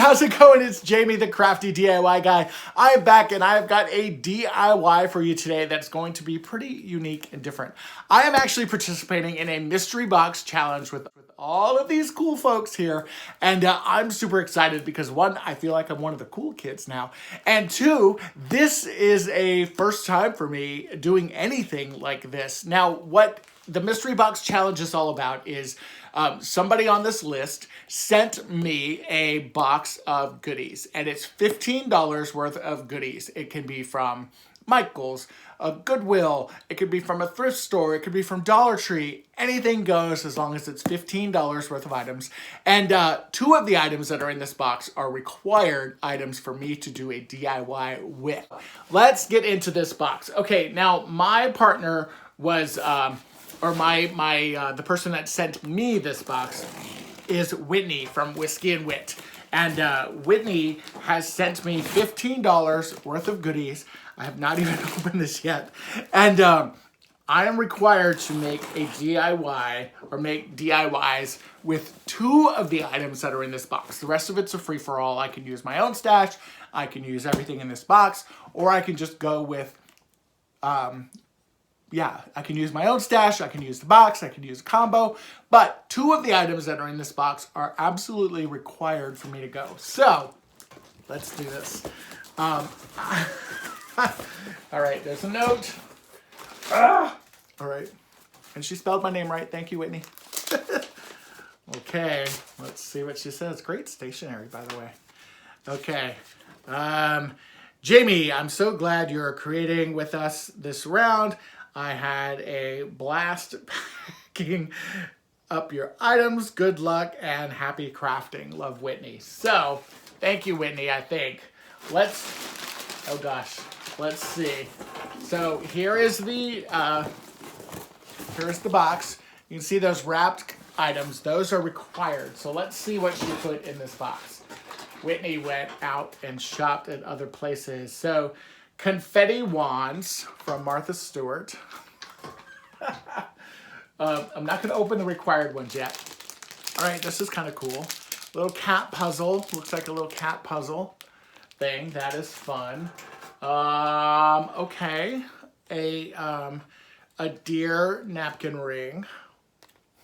how's it going? It's Jamie, the crafty DIY guy. I am back and I have got a DIY for you today that's going to be pretty unique and different. I am actually participating in a mystery box challenge with all of these cool folks here. And I'm super excited because one, I feel like I'm one of the cool kids now. And two, this is a first time for me doing anything like this. Now, what the mystery box challenge is all about is somebody on this list sent me a box of goodies, and it's $15 worth of goodies. It can be from Michael's, Goodwill, it could be from a thrift store, it could be from Dollar Tree. Anything goes as long as it's $15 worth of items. And two of the items that are in this box are required items for me to do a DIY with. Let's get into this box. Okay, now my partner was the person that sent me this box is Whitney from Whiskey and Wit. And Whitney has sent me $15 worth of goodies. I have not even opened this yet. And I am required to make a DIY or make DIYs with two of the items that are in this box. The rest of it's a free-for-all. I can use my own stash. I can use everything in this box. Or I can just go with I can use my own stash, I can use the box, I can use a combo, but two of the items that are in this box are absolutely required for me to go. So, let's do this. All right, there's a note. All right, and she spelled my name right. Thank you, Whitney. Okay, let's see what she says. Great stationery, by the way. Okay. Jamie, I'm so glad you're creating with us this round. I had a blast packing up your items. Good luck and happy crafting. Love, Whitney. So, thank you, Whitney, I think. Let's see. So, here's the box. You can see those wrapped items. Those are required. So, let's see what she put in this box. Whitney went out and shopped at other places. So, confetti wands from Martha Stewart. I'm not going to open the required ones yet. All right, this is kind of cool. Little cat puzzle. Looks like a little cat puzzle thing. That is fun. Okay. A deer napkin ring,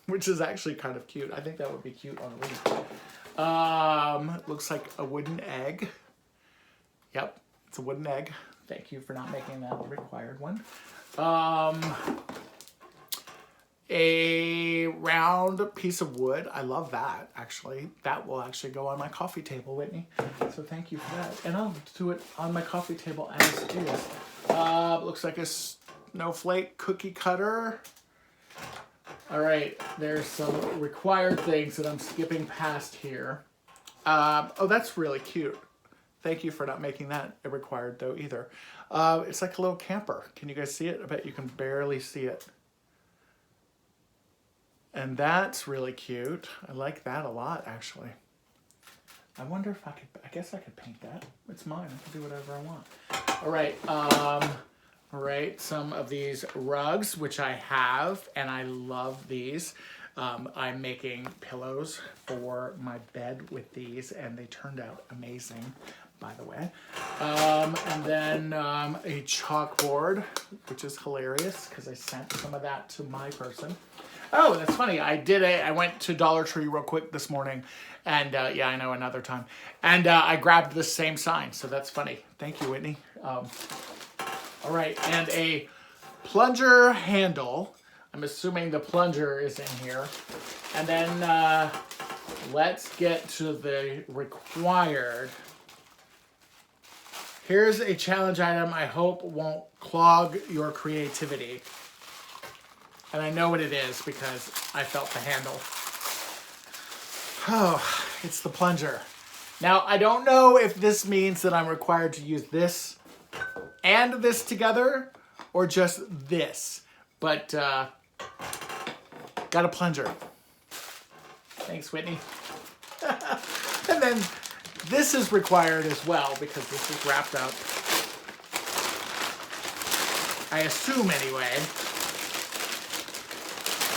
which is actually kind of cute. I think that would be cute on a ring. Looks like a wooden egg. Yep, it's a wooden egg. Thank you for not making that the required one. A round piece of wood. I love that, actually. That will actually go on my coffee table, Whitney. So thank you for that. And I'll do it on my coffee table as is. Looks like a snowflake cookie cutter. All right, there's some required things that I'm skipping past here. Oh, that's really cute. Thank you for not making that required, though, either. It's like a little camper. Can you guys see it? I bet you can barely see it. And that's really cute. I like that a lot, actually. I wonder if I could, I guess I could paint that. It's mine. I can do whatever I want. All right, some of these rugs, which I have, and I love these. I'm making pillows for my bed with these, and they turned out amazing, by the way. And then a chalkboard, which is hilarious because I sent some of that to my person. Oh, that's funny. I went to Dollar Tree real quick this morning, and yeah, I know, another time. And I grabbed the same sign, so that's funny. Thank you, Whitney. All right, and a plunger handle. I'm assuming the plunger is in here. And then let's get to the required. Here's a challenge item I hope won't clog your creativity. And I know what it is because I felt the handle. Oh, it's the plunger. Now, I don't know if this means that I'm required to use this and this together or just this. But, got a plunger. Thanks, Whitney. And then this is required as well because this is wrapped up. I assume anyway.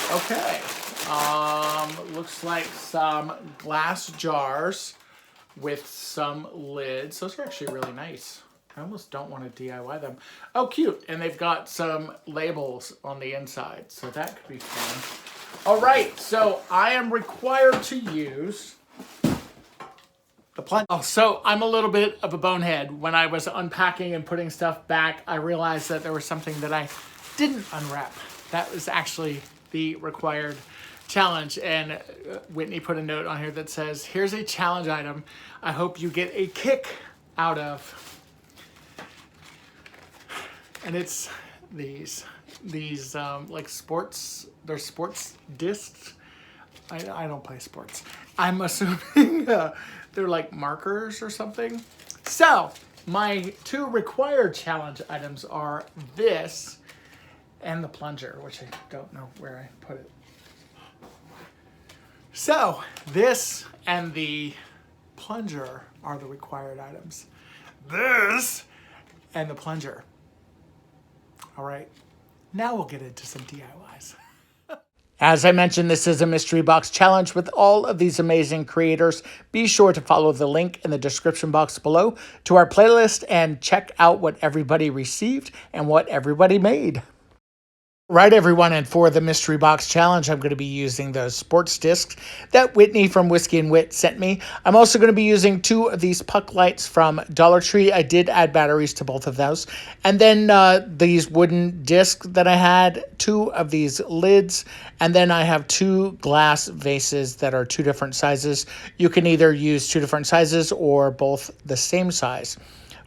Okay. Looks like some glass jars with some lids. Those are actually really nice. I almost don't want to DIY them. Oh, cute. And they've got some labels on the inside, so that could be fun. All right, so I am required to use the Plunger. Oh, so I'm a little bit of a bonehead. When I was unpacking and putting stuff back, I realized that there was something that I didn't unwrap. That was actually the required challenge, and Whitney put a note on here that says, here's a challenge item I hope you get a kick out of. And it's these like sports, they're sports discs. I don't play sports. I'm assuming they're like markers or something. So my two required challenge items are this and the plunger, which I don't know where I put it. So this and the plunger are the required items. This and the plunger. All right, now we'll get into some DIYs. As I mentioned, this is a mystery box challenge with all of these amazing creators. Be sure to follow the link in the description box below to our playlist and check out what everybody received and what everybody made. Right, everyone, and for the mystery box challenge, I'm going to be using those sports discs that Whitney from Whiskey and Wit sent me. I'm also going to be using 2 of these puck lights from Dollar Tree. I did add batteries to both of those. And then these wooden discs that I had, 2 of these lids, and then I have 2 glass vases that are 2 different sizes. You can either use 2 different sizes or both the same size.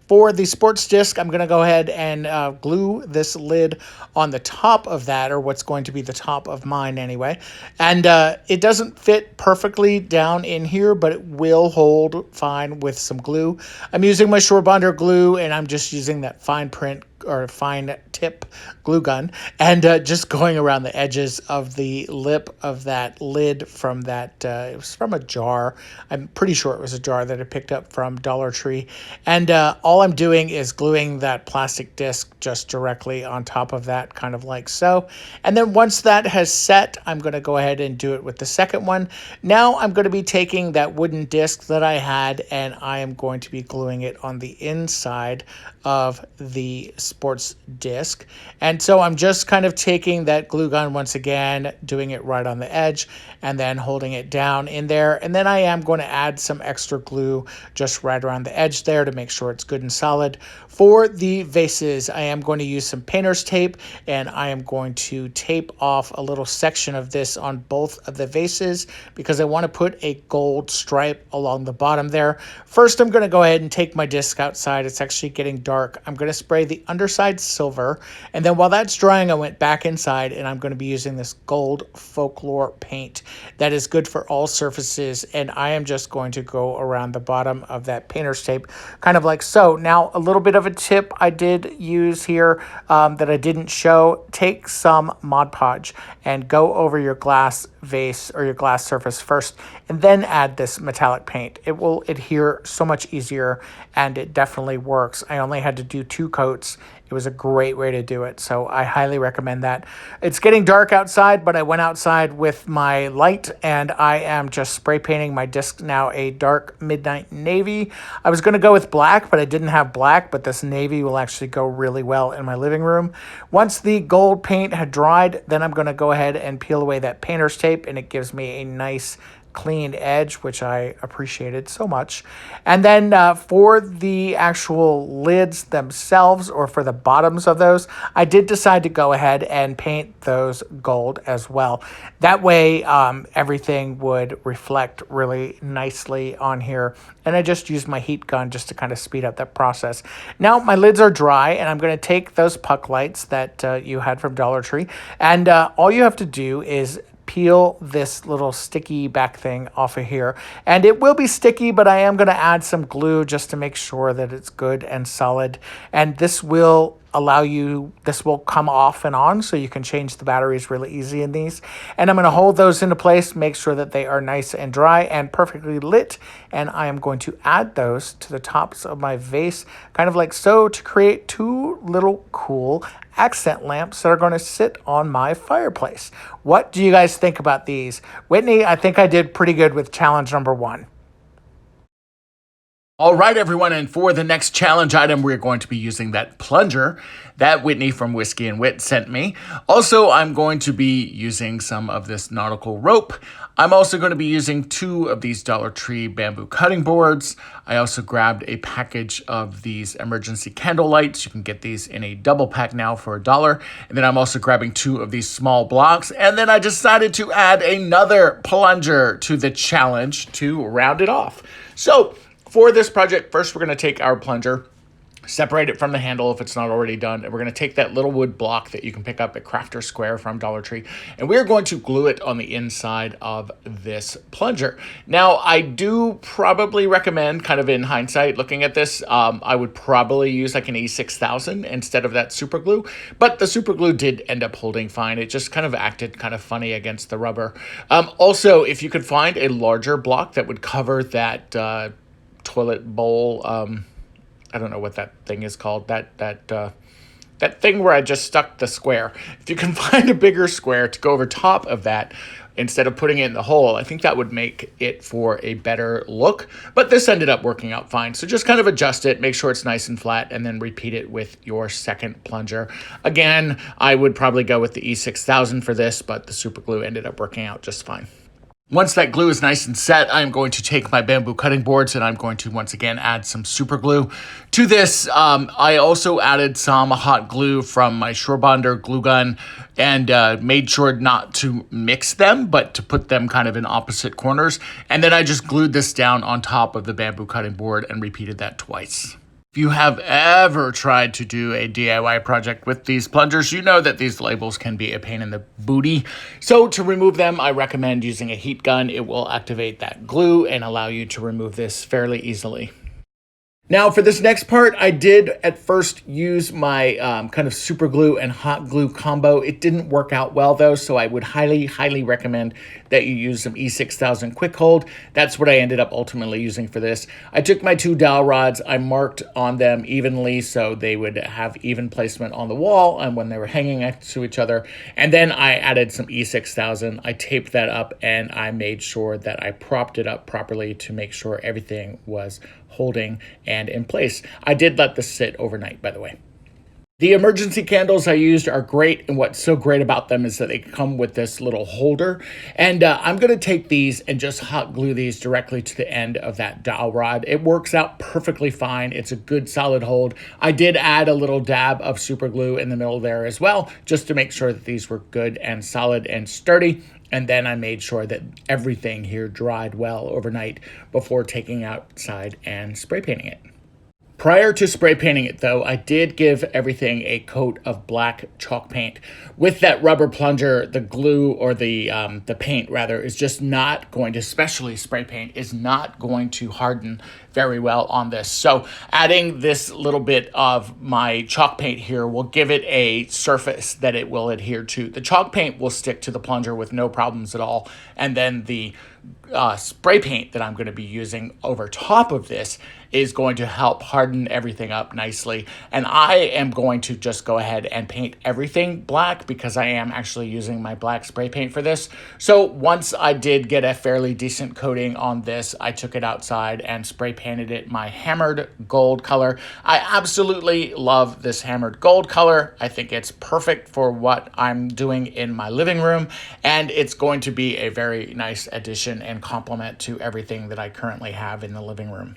For the sports disc, I'm going to go ahead and glue this lid on the top of that, or what's going to be the top of mine anyway. And it doesn't fit perfectly down in here, but it will hold fine with some glue. I'm using my Shore Bonder glue, and I'm just using that fine print or fine tip glue gun, and just going around the edges of the lip of that lid from that, it was from a jar. I'm pretty sure it was a jar that I picked up from Dollar Tree. And all I'm doing is gluing that plastic disc just directly on top of that, kind of like so. And then once that has set, I'm going to go ahead and do it with the second one. Now I'm going to be taking that wooden disc that I had, and I am going to be gluing it on the inside of the sports disc. And so I'm just kind of taking that glue gun once again, doing it right on the edge, and then holding it down in there. And then I am going to add some extra glue just right around the edge there to make sure it's good and solid. For the vases, I am going to use some painter's tape, and I am going to tape off a little section of this on both of the vases because I want to put a gold stripe along the bottom there. First, I'm going to go ahead and take my disc outside. It's actually getting dark. I'm going to spray the underside silver, and then while that's drying, I went back inside, and I'm going to be using this gold folklore paint that is good for all surfaces, and I am just going to go around the bottom of that painter's tape, kind of like so. Now, a little bit of a tip I did use here that I didn't show. Take some Mod Podge and go over your glass vase or your glass surface first, and then add this metallic paint. It will adhere so much easier, and it definitely works. I only had to do 2 coats. It was a great way to do it, so I highly recommend that. It's getting dark outside, but I went outside with my light, and I am just spray painting my disc now a dark midnight navy. I was going to go with black, but I didn't have black, but this navy will actually go really well in my living room. Once the gold paint had dried, then I'm going to go ahead and peel away that painter's tape, and it gives me a nice clean edge, which I appreciated so much. And then for the actual lids themselves, or for the bottoms of those, I did decide to go ahead and paint those gold as well. That way everything would reflect really nicely on here. And I just used my heat gun just to kind of speed up that process. Now my lids are dry, and I'm going to take those puck lights that you had from Dollar Tree, and all you have to do is peel this little sticky back thing off of here. And it will be sticky, but I am going to add some glue just to make sure that it's good and solid. And this will allow you, this will come off and on, so you can change the batteries really easy in these. And I'm going to hold those into place, make sure that they are nice and dry and perfectly lit. And I am going to add those to the tops of my vase, kind of like so, to create 2 little cool accent lamps that are going to sit on my fireplace. What do you guys think about these? Whitney, I think I did pretty good with challenge number 1. All right, everyone, and for the next challenge item, we're going to be using that plunger that Whitney from Whiskey and Wit sent me. Also, I'm going to be using some of this nautical rope. I'm also going to be using 2 of these Dollar Tree bamboo cutting boards. I also grabbed a package of these emergency candle lights. You can get these in a double pack now for $1. And then I'm also grabbing 2 of these small blocks. And then I decided to add another plunger to the challenge to round it off. So for this project, first we're going to take our plunger, separate it from the handle if it's not already done, and we're going to take that little wood block that you can pick up at Crafter Square from Dollar Tree, and we're going to glue it on the inside of this plunger. Now, I do probably recommend, kind of in hindsight, looking at this, I would probably use like an E6000 instead of that super glue, but the super glue did end up holding fine. It just kind of acted kind of funny against the rubber. Also, if you could find a larger block that would cover that toilet bowl, I don't know what that thing is called, that thing where I just stuck the square. If you can find a bigger square to go over top of that instead of putting it in the hole, I think that would make it for a better look. But this ended up working out fine. So just kind of adjust it, make sure it's nice and flat, and then repeat it with your second plunger. Again, I would probably go with the E6000 for this, but the super glue ended up working out just fine. Once that glue is nice and set, I'm going to take my bamboo cutting boards and I'm going to once again add some super glue to this. I also added some hot glue from my Surebonder glue gun and made sure not to mix them, but to put them kind of in opposite corners. And then I just glued this down on top of the bamboo cutting board and repeated that twice. If you have ever tried to do a DIY project with these plungers, you know that these labels can be a pain in the booty. So to remove them, I recommend using a heat gun. It will activate that glue and allow you to remove this fairly easily. Now for this next part, I did at first use my kind of super glue and hot glue combo. It didn't work out well though, so I would highly recommend that you use some E6000 quick hold. That's what I ended up ultimately using for this. I took my 2 dowel rods, I marked on them evenly so they would have even placement on the wall and when they were hanging next to each other. And then I added some E6000. I taped that up and I made sure that I propped it up properly to make sure everything was holding and in place. I did let this sit overnight, by the way. The emergency candles I used are great, and what's so great about them is that they come with this little holder. And I'm going to take these and just hot glue these directly to the end of that dowel rod. It works out perfectly fine. It's a good solid hold. I did add a little dab of super glue in the middle there as well, just to make sure that these were good and solid and sturdy. And then I made sure that everything here dried well overnight before taking outside and spray painting it. Prior to spray painting it though, I did give everything a coat of black chalk paint. With that rubber plunger, the glue or the paint rather is just not going to, especially spray paint, is not going to harden very well on this. So adding this little bit of my chalk paint here will give it a surface that it will adhere to. The chalk paint will stick to the plunger with no problems at all. And then the spray paint that I'm going to be using over top of this is going to help harden everything up nicely. And I am going to just go ahead and paint everything black because I am actually using my black spray paint for this. So once I did get a fairly decent coating on this, I took it outside and spray painted it my hammered gold color. I absolutely love this hammered gold color. I think it's perfect for what I'm doing in my living room, and it's going to be a very nice addition and complement to everything that I currently have in the living room.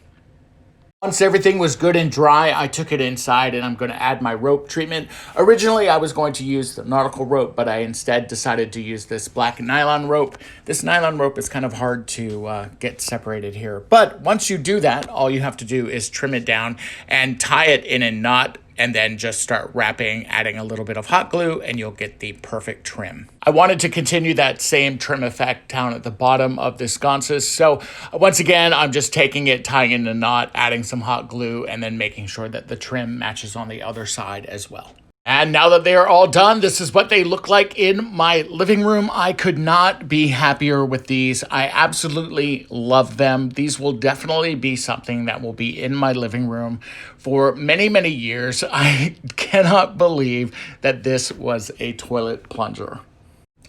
Once everything was good and dry, I took it inside and I'm going to add my rope treatment. Originally, I was going to use the nautical rope, but I instead decided to use this black nylon rope. This nylon rope is kind of hard to get separated here. But once you do that, all you have to do is trim it down and tie it in a knot, and then just start wrapping, adding a little bit of hot glue, and you'll get the perfect trim. I wanted to continue that same trim effect down at the bottom of the sconces. So once again, I'm just taking it, tying it in a knot, adding some hot glue, and then making sure that the trim matches on the other side as well. And now that they are all done, this is what they look like in my living room. I could not be happier with these. I absolutely love them. These will definitely be something that will be in my living room for many, many years. I cannot believe that this was a toilet plunger.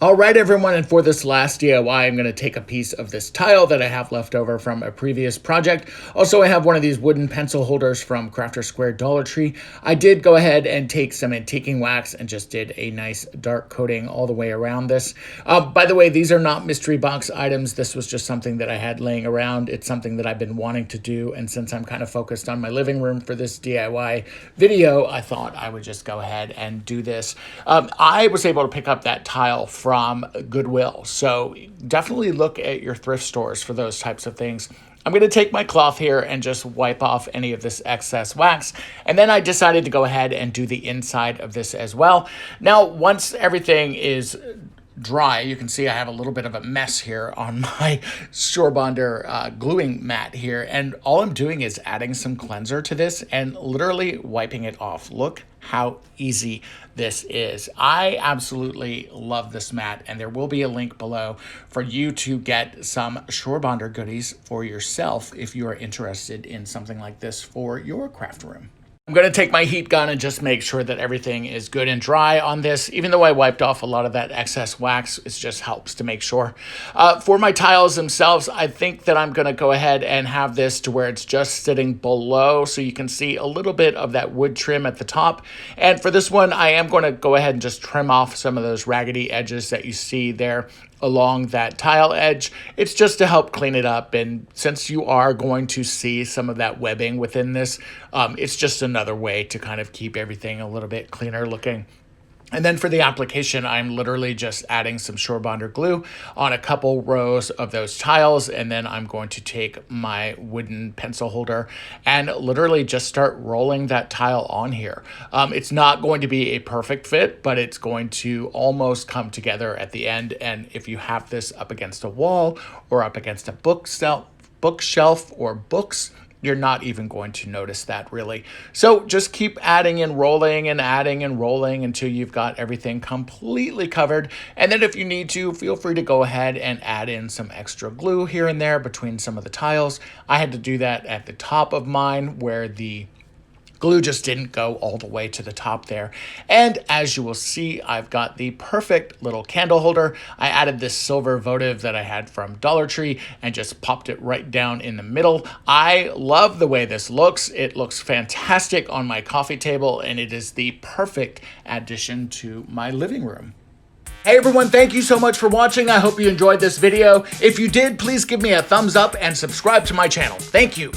All right, everyone, and for this last DIY, I'm going to take a piece of this tile that I have left over from a previous project. Also, I have one of these wooden pencil holders from Crafter Square Dollar Tree. I did go ahead and take some antiquing wax and just did a nice dark coating all the way around this. By the way, these are not mystery box items. This was just something that I had laying around. It's something that I've been wanting to do, and since I'm kind of focused on my living room for this DIY video, I thought I would just go ahead and do this. I was able to pick up that tile from Goodwill. So definitely look at your thrift stores for those types of things. I'm going to take my cloth here and just wipe off any of this excess wax. And then I decided to go ahead and do the inside of this as well. Now, once everything is dry, you can see I have a little bit of a mess here on my Surebonder gluing mat here, and all I'm doing is adding some cleanser to this and literally wiping it off. Look how easy this is. I absolutely love this mat, and there will be a link below for you to get some Surebonder goodies for yourself if you are interested in something like this for your craft room. I'm going to take my heat gun and just make sure that everything is good and dry on this. Even though I wiped off a lot of that excess wax, it just helps to make sure. For my tiles themselves, I think that I'm going to go ahead and have this to where it's just sitting below, so you can see a little bit of that wood trim at the top. And for this one, I am going to go ahead and just trim off some of those raggedy edges that you see there along that tile edge. It's just to help clean it up, and since you are going to see some of that webbing within this, it's just another way to kind of keep everything a little bit cleaner looking. And then for the application, I'm literally just adding some Surebonder glue on a couple rows of those tiles, and then I'm going to take my wooden pencil holder and literally just start rolling that tile on here. It's not going to be a perfect fit, but it's going to almost come together at the end. And if you have this up against a wall or up against a bookshelf or books, you're not even going to notice that really. So just keep adding and rolling and adding and rolling until you've got everything completely covered. And then if you need to, feel free to go ahead and add in some extra glue here and there between some of the tiles. I had to do that at the top of mine where the glue just didn't go all the way to the top there. And as you will see, I've got the perfect little candle holder. I added this silver votive that I had from Dollar Tree and just popped it right down in the middle. I love the way this looks. It looks fantastic on my coffee table, and it is the perfect addition to my living room. Hey everyone, thank you so much for watching. I hope you enjoyed this video. If you did, please give me a thumbs up and subscribe to my channel. Thank you.